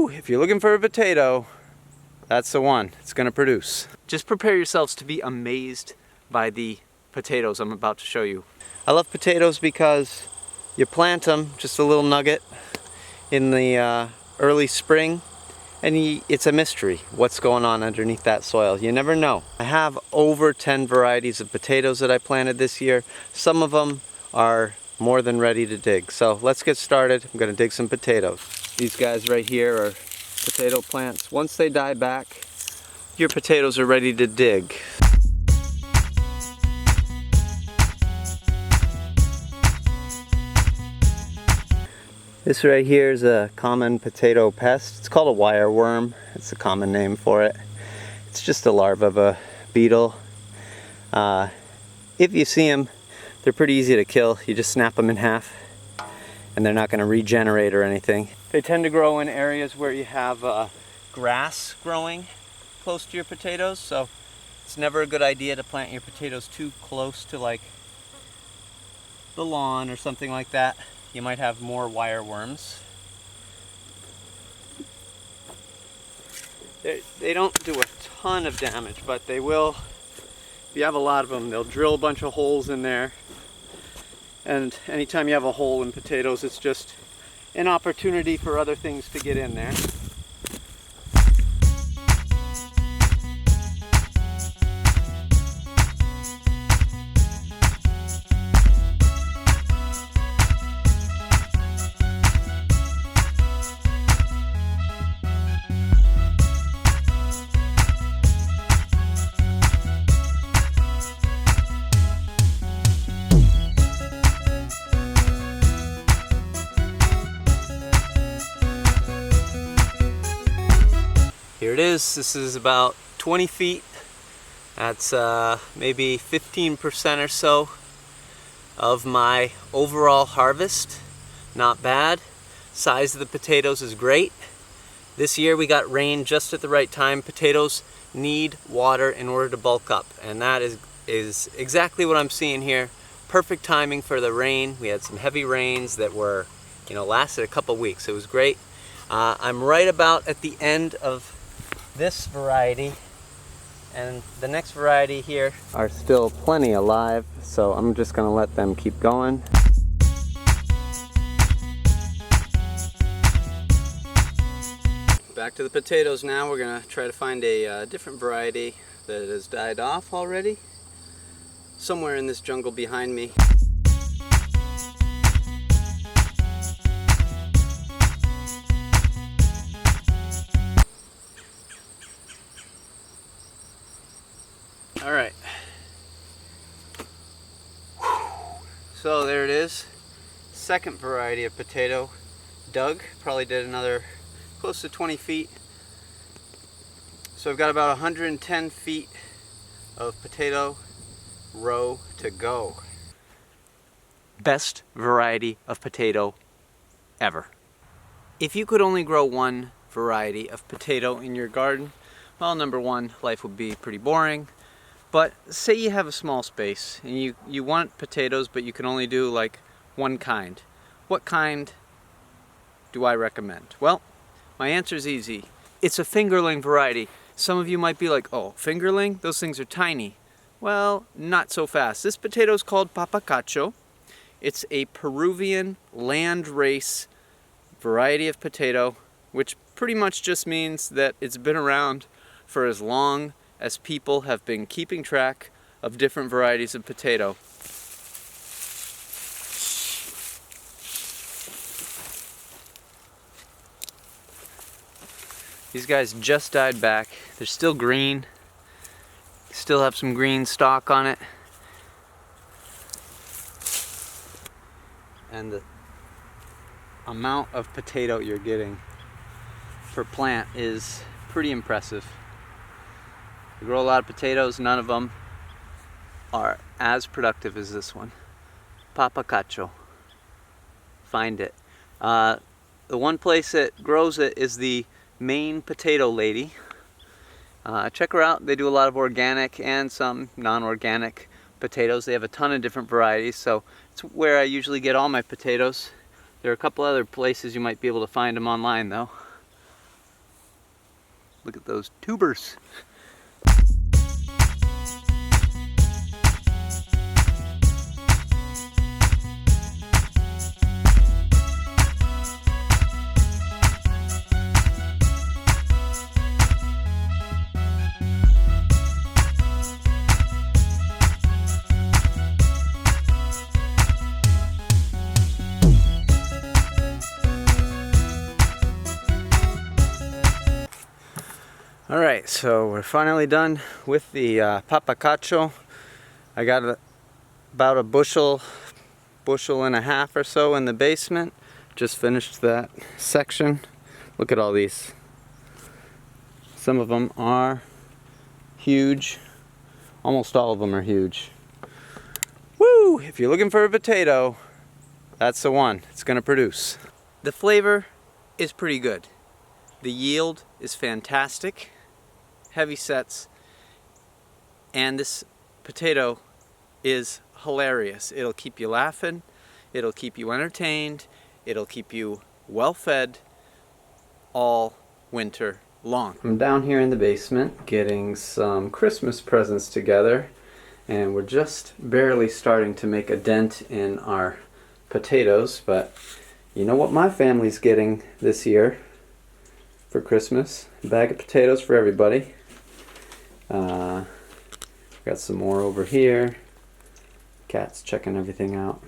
Woo! If you're looking for a potato, that's the one. It's gonna produce. Just prepare yourselves to be amazed by the potatoes I'm about to show you. I love potatoes because you plant them, just a little nugget, in the early spring, and it's a mystery what's going on underneath that soil. You never know. I have over 10 varieties of potatoes that I planted this year. Some of them are more than ready to dig. So let's get started. I'm gonna dig some potatoes. These guys right here are potato plants. Once they die back, your potatoes are ready to dig. This right here is a common potato pest. It's called a wireworm. It's a common name for it. It's just a larva of a beetle. If you see them, they're pretty easy to kill. You just snap them in half and they're not going to regenerate or anything. They tend to grow in areas where you have grass growing close to your potatoes, so it's never a good idea to plant your potatoes too close to like the lawn or something like that. You might have more wireworms. They don't do a ton of damage, but they will. If you have a lot of them, they'll drill a bunch of holes in there. And anytime you have a hole in potatoes, it's just an opportunity for other things to get in there. Here it is. This is about 20 feet. That's maybe 15% or so of my overall harvest. Not bad. Size of the potatoes is great. This year we got rain just at the right time. Potatoes need water in order to bulk up, and that is exactly what I'm seeing here. Perfect timing for the rain. We had some heavy rains that were, lasted a couple weeks. It was great. I'm right about at the end of this variety, and the next variety here are still plenty alive, so I'm just gonna let them keep going. Back to the potatoes now. We're gonna try to find a different variety that has died off already, somewhere in this jungle behind me. All right, so there it is. Second variety of potato dug. Probably did another close to 20 feet. So I've got about 110 feet of potato row to go. Best variety of potato ever. If you could only grow one variety of potato in your garden, well, number one, life would be pretty boring. But say you have a small space and you want potatoes, but you can only do like one kind. What kind do I recommend? Well, my answer is easy. It's a fingerling variety. Some of you might be like, oh, fingerling? Those things are tiny. Well, not so fast. This potato is called Papa Cacho. It's a Peruvian landrace variety of potato, which pretty much just means that it's been around for as long as people have been keeping track of different varieties of potato. These guys just died back. They're still green. Still have some green stalk on it. And the amount of potato you're getting per plant is pretty impressive. We grow a lot of potatoes, none of them are as productive as this one. Papa Cacho. Find it. The one place that grows it is the Maine Potato Lady. Check her out. They do a lot of organic and some non-organic potatoes. They have a ton of different varieties, so it's where I usually get all my potatoes. There are a couple other places you might be able to find them online though. Look at those tubers. Alright, so we're finally done with the Papa Cacho. I got about a bushel and a half or so in the basement. Just finished that section. Look at all these. Some of them are huge. Almost all of them are huge. Woo! If you're looking for a potato, that's the one. It's going to produce. The flavor is pretty good. The yield is fantastic. Heavy sets, and this potato is hilarious. It'll keep you laughing, it'll keep you entertained, it'll keep you well fed all winter long. I'm down here in the basement getting some Christmas presents together, and we're just barely starting to make a dent in our potatoes, but you know what my family's getting this year for Christmas? A bag of potatoes for everybody. Got some more over here. Cat's checking everything out.